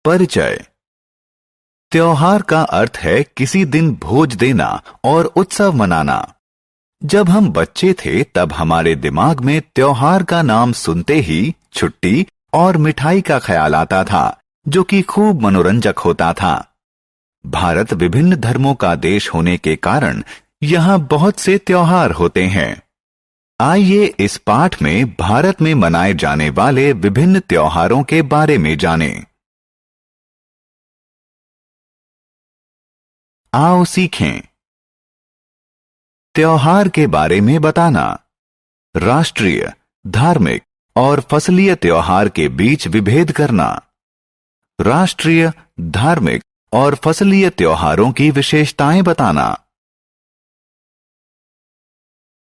परिचय। त्योहार का अर्थ है किसी दिन भोज देना और उत्सव मनाना। जब हम बच्चे थे तब हमारे दिमाग में त्योहार का नाम सुनते ही छुट्टी और मिठाई का ख्याल आता था, जो कि खूब मनोरंजक होता था। भारत विभिन्न धर्मों का देश होने के कारण यहाँ बहुत से त्योहार होते हैं। आइए इस पाठ में भारत में मनाए जाने वाले विभिन्न त्योहारों के बारे में जानें। आओ सीखें। त्योहार के बारे में बताना। राष्ट्रीय, धार्मिक और फसलीय त्योहार के बीच विभेद करना। राष्ट्रीय, धार्मिक और फसलीय त्योहारों की विशेषताएं बताना।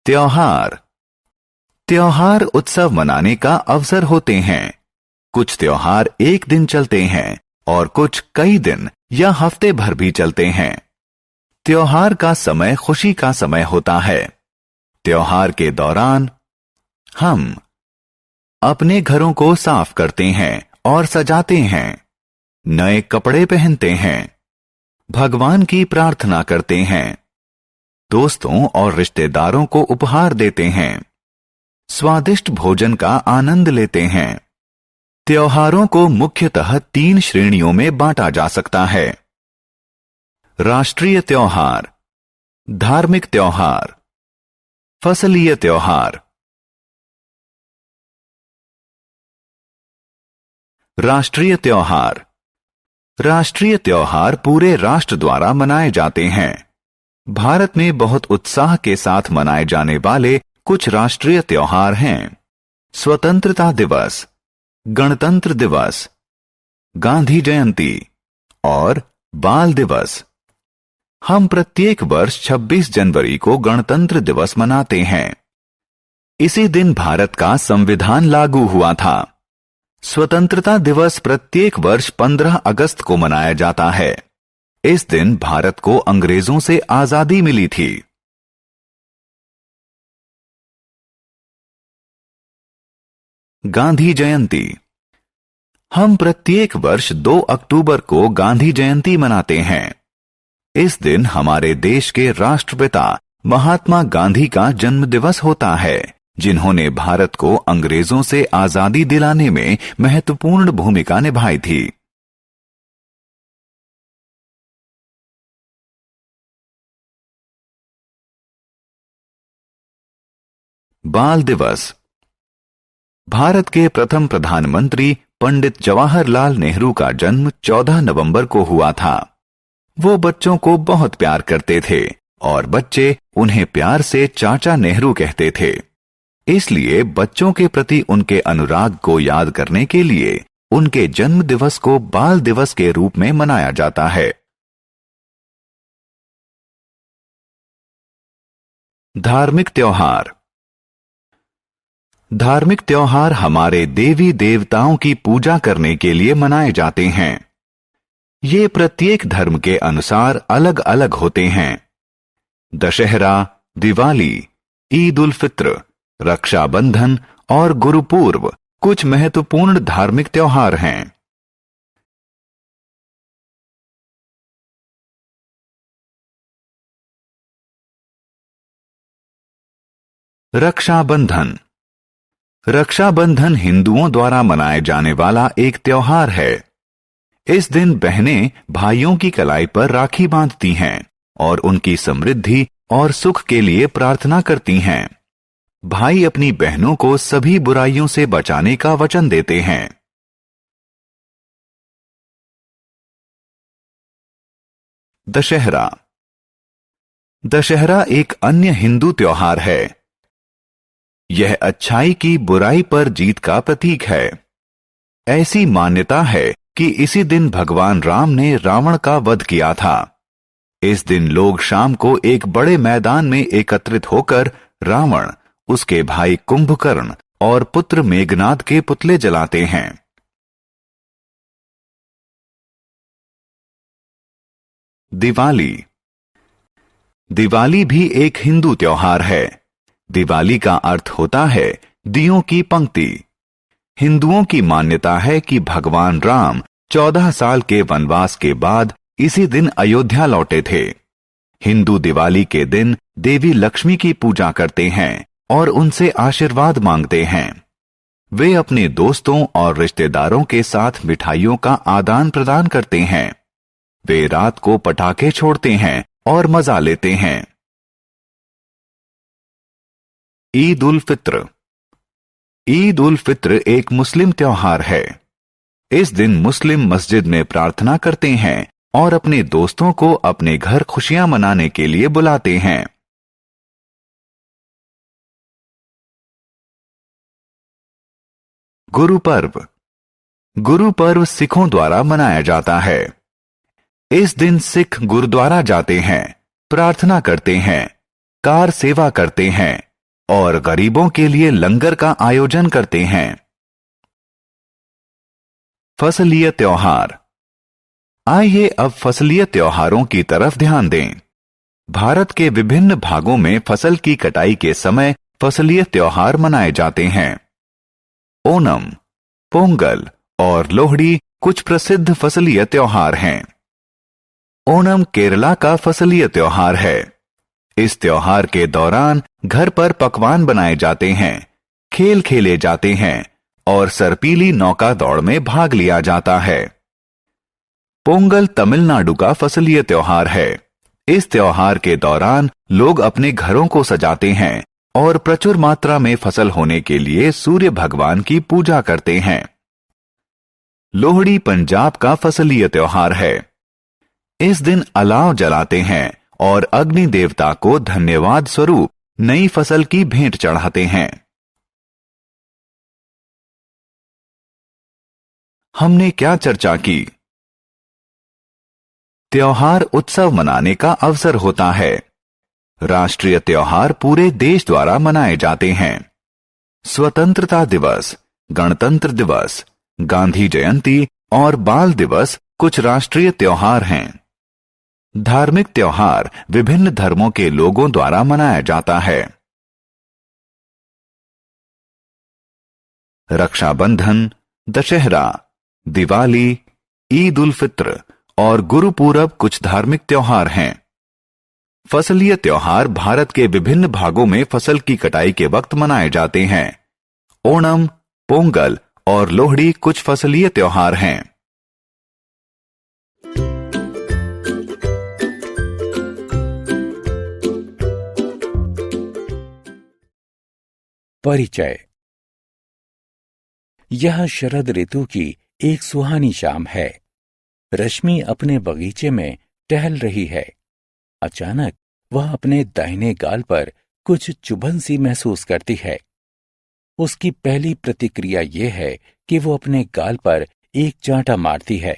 त्योहार। त्योहार उत्सव मनाने का अवसर होते हैं। कुछ त्योहार एक दिन चलते हैं और कुछ कई दिन या हफ्ते भर भी चलते हैं। त्योहार का समय खुशी का समय होता है। त्योहार के दौरान हम अपने घरों को साफ करते हैं और सजाते हैं, नए कपड़े पहनते हैं, भगवान की प्रार्थना करते हैं, दोस्तों और रिश्तेदारों को उपहार देते हैं, स्वादिष्ट भोजन का आनंद लेते हैं। त्योहारों को मुख्यतः 3 श्रेणियों में बांटा जा सकता है। राष्ट्रीय त्योहार, धार्मिक त्योहार, फसलीय त्योहार। राष्ट्रीय त्योहार। राष्ट्रीय त्योहार पूरे राष्ट्र द्वारा मनाए जाते हैं। भारत में बहुत उत्साह के साथ मनाए जाने वाले कुछ राष्ट्रीय त्योहार हैं। स्वतंत्रता दिवस, गणतंत्र दिवस, गांधी जयंती और बाल दिवस। हम प्रत्येक वर्ष 26 जनवरी को गणतंत्र दिवस मनाते हैं। इसी दिन भारत का संविधान लागू हुआ था। स्वतंत्रता दिवस प्रत्येक वर्ष 15 अगस्त को मनाया जाता है। इस दिन भारत को अंग्रेजों से आजादी मिली थी। गांधी जयंती। हम प्रत्येक वर्ष 2 अक्टूबर को गांधी जयंती मनाते हैं। इस दिन हमारे देश के राष्ट्रपिता महात्मा गांधी का जन्म दिवस होता है, जिन्होंने भारत को अंग्रेजों से आजादी दिलाने में महत्वपूर्ण भूमिका निभाई थी। बाल दिवस। भारत के प्रथम प्रधानमंत्री पंडित जवाहरलाल नेहरू का जन्म 14 नवंबर को हुआ था। वो बच्चों को बहुत प्यार करते थे और बच्चे उन्हें प्यार से चाचा नेहरू कहते थे। इसलिए बच्चों के प्रति उनके अनुराग को याद करने के लिए उनके जन्म दिवस को बाल दिवस के रूप में मनाया जाता है। धार्मिक त्योहार। धार्मिक त्योहार हमारे देवी देवताओं की पूजा करने के लिए मनाए जाते हैं। ये प्रत्येक धर्म के अनुसार अलग अलग होते हैं। दशहरा, दिवाली, ईद उल फित्र, रक्षाबंधन और गुरुपूर्व कुछ महत्वपूर्ण धार्मिक त्योहार हैं। रक्षाबंधन। रक्षाबंधन हिंदुओं द्वारा मनाए जाने वाला एक त्योहार है। इस दिन बहनें भाइयों की कलाई पर राखी बांधती हैं और उनकी समृद्धि और सुख के लिए प्रार्थना करती हैं। भाई अपनी बहनों को सभी बुराइयों से बचाने का वचन देते हैं। दशहरा। दशहरा एक अन्य हिंदू त्योहार है। यह अच्छाई की बुराई पर जीत का प्रतीक है। ऐसी मान्यता है कि इसी दिन भगवान राम ने रावण का वध किया था। इस दिन लोग शाम को एक बड़े मैदान में एकत्रित होकर रावण, उसके भाई कुंभकर्ण और पुत्र मेघनाद के पुतले जलाते हैं। दिवाली। दिवाली भी एक हिंदू त्योहार है। दिवाली का अर्थ होता है दियों की पंक्ति। हिंदुओं की मान्यता है कि भगवान राम 14 साल के वनवास के बाद इसी दिन अयोध्या लौटे थे। हिंदू दिवाली के दिन देवी लक्ष्मी की पूजा करते हैं और उनसे आशीर्वाद मांगते हैं। वे अपने दोस्तों और रिश्तेदारों के साथ मिठाइयों का आदान प्रदान करते हैं। वे रात को पटाखे छोड़ते हैं और मजा लेते हैं। ईद उल फित्र। ईद उल फित्र एक मुस्लिम त्योहार है। इस दिन मुस्लिम मस्जिद में प्रार्थना करते हैं और अपने दोस्तों को अपने घर खुशियां मनाने के लिए बुलाते हैं। गुरु पर्व। गुरु पर्व सिखों द्वारा मनाया जाता है। इस दिन सिख गुरुद्वारा जाते हैं, प्रार्थना करते हैं, कार सेवा करते हैं और गरीबों के लिए लंगर का आयोजन करते हैं। फसलीय त्योहार। आइए अब फसलीय त्योहारों की तरफ ध्यान दें। भारत के विभिन्न भागों में फसल की कटाई के समय फसलीय त्योहार मनाए जाते हैं। ओणम, पोंगल और लोहड़ी कुछ प्रसिद्ध फसलीय त्योहार हैं। ओणम केरला का फसलीय त्योहार है। इस त्योहार के दौरान घर पर पकवान बनाए जाते हैं, खेल खेले जाते हैं और सरपीली नौका दौड़ में भाग लिया जाता है। पोंगल तमिलनाडु का फसलीय त्योहार है। इस त्योहार के दौरान लोग अपने घरों को सजाते हैं और प्रचुर मात्रा में फसल होने के लिए सूर्य भगवान की पूजा करते हैं। लोहड़ी पंजाब का फसलीय त्योहार है। इस दिन अलाव जलाते हैं और अग्नि देवता को धन्यवाद स्वरूप नई फसल की भेंट चढ़ाते हैं। हमने क्या चर्चा की? त्योहार उत्सव मनाने का अवसर होता है। राष्ट्रीय त्योहार पूरे देश द्वारा मनाए जाते हैं। स्वतंत्रता दिवस, गणतंत्र दिवस, गांधी जयंती और बाल दिवस कुछ राष्ट्रीय त्योहार हैं। धार्मिक त्योहार विभिन्न धर्मों के लोगों द्वारा मनाया जाता है। रक्षाबंधन, दशहरा, दिवाली, ईद उल फित्र और गुरुपूरब कुछ धार्मिक त्योहार हैं। फसलीय त्योहार भारत के विभिन्न भागों में फसल की कटाई के वक्त मनाए जाते हैं। ओणम, पोंगल और लोहड़ी कुछ फसलीय त्योहार हैं। परिचय। यह शरद ऋतु की एक सुहानी शाम है। रश्मि अपने बगीचे में टहल रही है। अचानक वह अपने दाहिने गाल पर कुछ चुभन सी महसूस करती है। उसकी पहली प्रतिक्रिया यह है कि वो अपने गाल पर एक चांटा मारती है।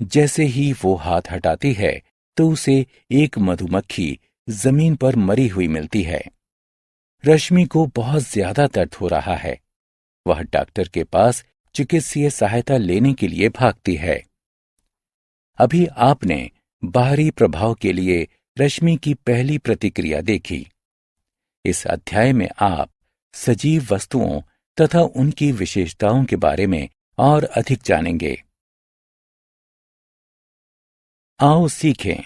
जैसे ही वो हाथ हटाती है तो उसे एक मधुमक्खी जमीन पर मरी हुई मिलती है। रश्मि को बहुत ज्यादा दर्द हो रहा है। वह डॉक्टर के पास चिकित्सीय सहायता लेने के लिए भागती है। अभी आपने बाहरी प्रभाव के लिए रश्मि की पहली प्रतिक्रिया देखी। इस अध्याय में आप सजीव वस्तुओं तथा उनकी विशेषताओं के बारे में और अधिक जानेंगे। आओ सीखें।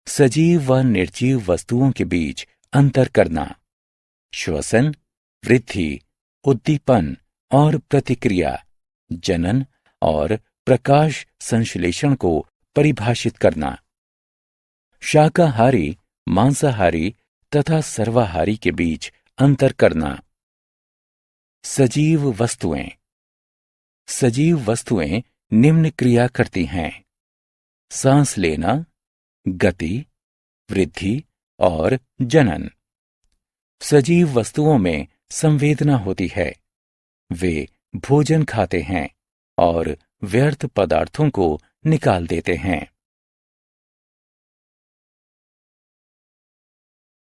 सजीव व निर्जीव वस्तुओं के बीच अंतर करना, श्वसन, वृद्धि, उद्दीपन और प्रतिक्रिया, जनन और प्रकाश संश्लेषण को परिभाषित करना, शाकाहारी, मांसाहारी तथा सर्वाहारी के बीच अंतर करना। सजीव वस्तुएं। सजीव वस्तुएं निम्न क्रिया करती हैं: सांस लेना, गति, वृद्धि और जनन। सजीव वस्तुओं में संवेदना होती है। वे भोजन खाते हैं और व्यर्थ पदार्थों को निकाल देते हैं।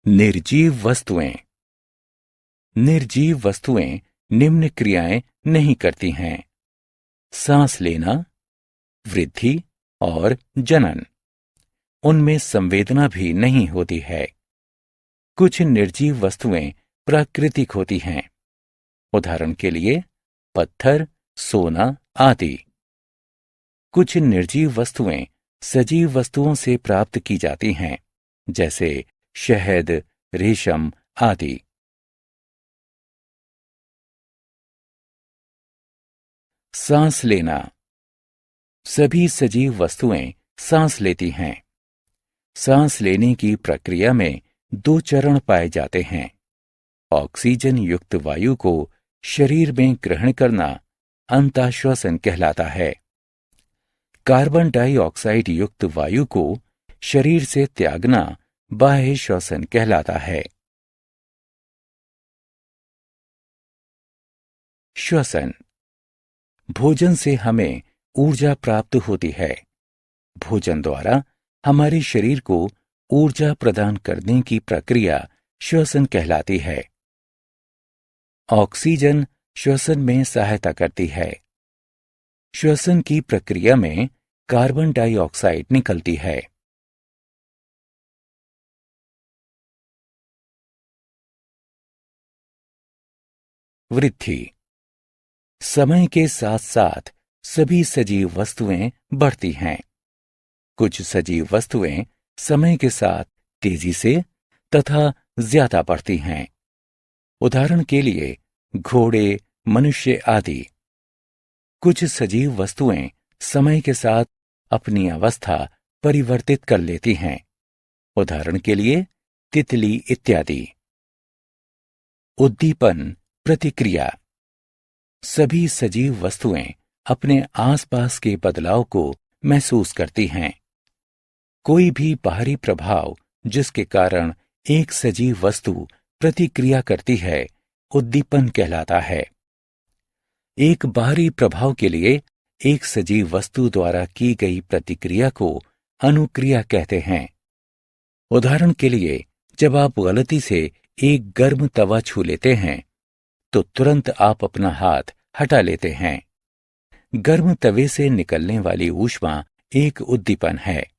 निर्जीव वस्तुएं। निर्जीव वस्तुएं निम्न क्रियाएं नहीं करती हैं: सांस लेना, वृद्धि और जनन। उनमें संवेदना भी नहीं होती है। कुछ निर्जीव वस्तुएं प्राकृतिक होती हैं। उदाहरण के लिए पत्थर, सोना आदि। कुछ निर्जीव वस्तुएं सजीव वस्तुओं से प्राप्त की जाती हैं, जैसे शहद, रेशम आदि। सांस लेना। सभी सजीव वस्तुएं सांस लेती हैं। सांस लेने की प्रक्रिया में दो चरण पाए जाते हैं। ऑक्सीजन युक्त वायु को शरीर में ग्रहण करना अंतःश्वसन कहलाता है। कार्बन डाइऑक्साइड युक्त वायु को शरीर से त्यागना बाह्य श्वसन कहलाता है। श्वसन। भोजन से हमें ऊर्जा प्राप्त होती है। भोजन द्वारा हमारे शरीर को ऊर्जा प्रदान करने की प्रक्रिया श्वसन कहलाती है। ऑक्सीजन श्वसन में सहायता करती है। श्वसन की प्रक्रिया में कार्बन डाइऑक्साइड निकलती है। वृद्धि। समय के साथ साथ सभी सजीव वस्तुएं बढ़ती हैं। कुछ सजीव वस्तुएं समय के साथ तेजी से तथा ज्यादा बढ़ती हैं। उदाहरण के लिए घोड़े, मनुष्य आदि। कुछ सजीव वस्तुएं समय के साथ अपनी अवस्था परिवर्तित कर लेती हैं। उदाहरण के लिए तितली इत्यादि। उद्दीपन, प्रतिक्रिया। सभी सजीव वस्तुएं अपने आसपास के बदलाव को महसूस करती हैं। कोई भी बाहरी प्रभाव जिसके कारण एक सजीव वस्तु प्रतिक्रिया करती है, उद्दीपन कहलाता है। एक बाहरी प्रभाव के लिए एक सजीव वस्तु द्वारा की गई प्रतिक्रिया को अनुक्रिया कहते हैं। उदाहरण के लिए, जब आप गलती से एक गर्म तवा छू लेते हैं, तो तुरंत आप अपना हाथ हटा लेते हैं। गर्म तवे से निकलने वाली ऊष्मा एक उद्दीपन है।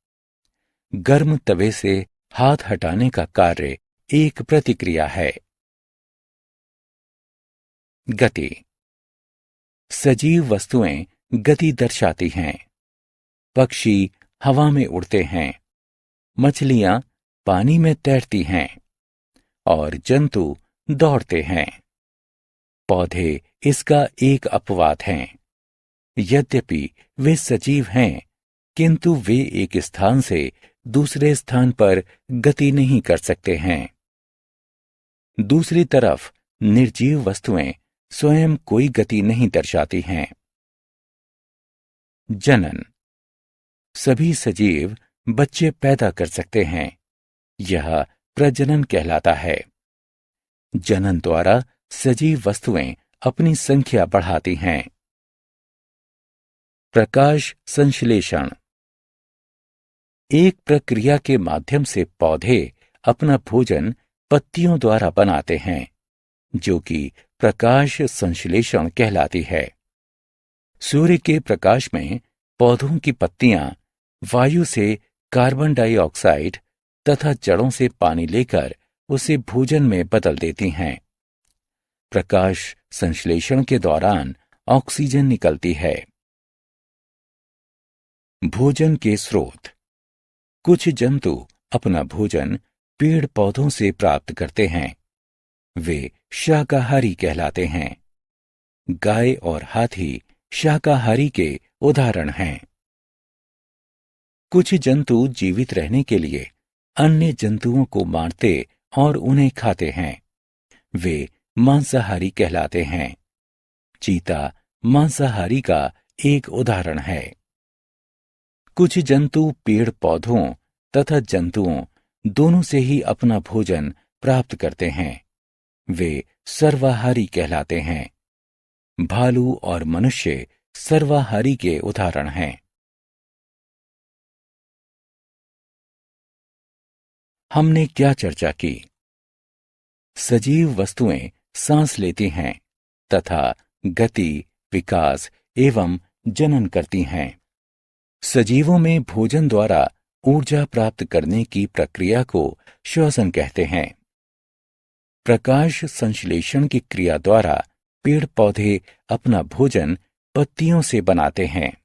गर्म तवे से हाथ हटाने का कार्य एक प्रतिक्रिया है। गति। सजीव वस्तुएं गति दर्शाती हैं। पक्षी हवा में उड़ते हैं, मछलियां पानी में तैरती हैं और जंतु दौड़ते हैं। पौधे इसका एक अपवाद हैं। यद्यपि वे सजीव हैं, किंतु वे एक स्थान से दूसरे स्थान पर गति नहीं कर सकते हैं। दूसरी तरफ निर्जीव वस्तुएं स्वयं कोई गति नहीं दर्शाती हैं। जनन। सभी सजीव बच्चे पैदा कर सकते हैं। यह प्रजनन कहलाता है। जनन द्वारा सजीव वस्तुएं अपनी संख्या बढ़ाती हैं। प्रकाश संश्लेषण। एक प्रक्रिया के माध्यम से पौधे अपना भोजन पत्तियों द्वारा बनाते हैं, जो कि प्रकाश संश्लेषण कहलाती है। सूर्य के प्रकाश में पौधों की पत्तियां वायु से कार्बन डाइऑक्साइड तथा जड़ों से पानी लेकर उसे भोजन में बदल देती हैं। प्रकाश संश्लेषण के दौरान ऑक्सीजन निकलती है। भोजन के स्रोत। कुछ जंतु अपना भोजन पेड़ पौधों से प्राप्त करते हैं। वे शाकाहारी कहलाते हैं। गाय और हाथी शाकाहारी के उदाहरण हैं। कुछ जंतु जीवित रहने के लिए अन्य जंतुओं को मारते और उन्हें खाते हैं। वे मांसाहारी कहलाते हैं। चीता मांसाहारी का एक उदाहरण है। कुछ जंतु पेड़ पौधों तथा जंतुओं दोनों से ही अपना भोजन प्राप्त करते हैं। वे सर्वाहारी कहलाते हैं। भालू और मनुष्य सर्वाहारी के उदाहरण हैं। हमने क्या चर्चा की? सजीव वस्तुएं सांस लेती हैं तथा गति, विकास एवं जनन करती हैं। सजीवों में भोजन द्वारा ऊर्जा प्राप्त करने की प्रक्रिया को श्वसन कहते हैं। प्रकाश संश्लेषण की क्रिया द्वारा पेड़ पौधे अपना भोजन पत्तियों से बनाते हैं।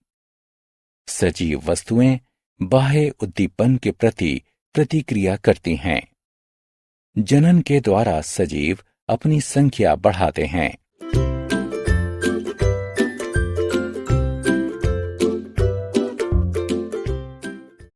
सजीव वस्तुएं बाह्य उद्दीपन के प्रति प्रतिक्रिया करती हैं। जनन के द्वारा सजीव अपनी संख्या बढ़ाते हैं।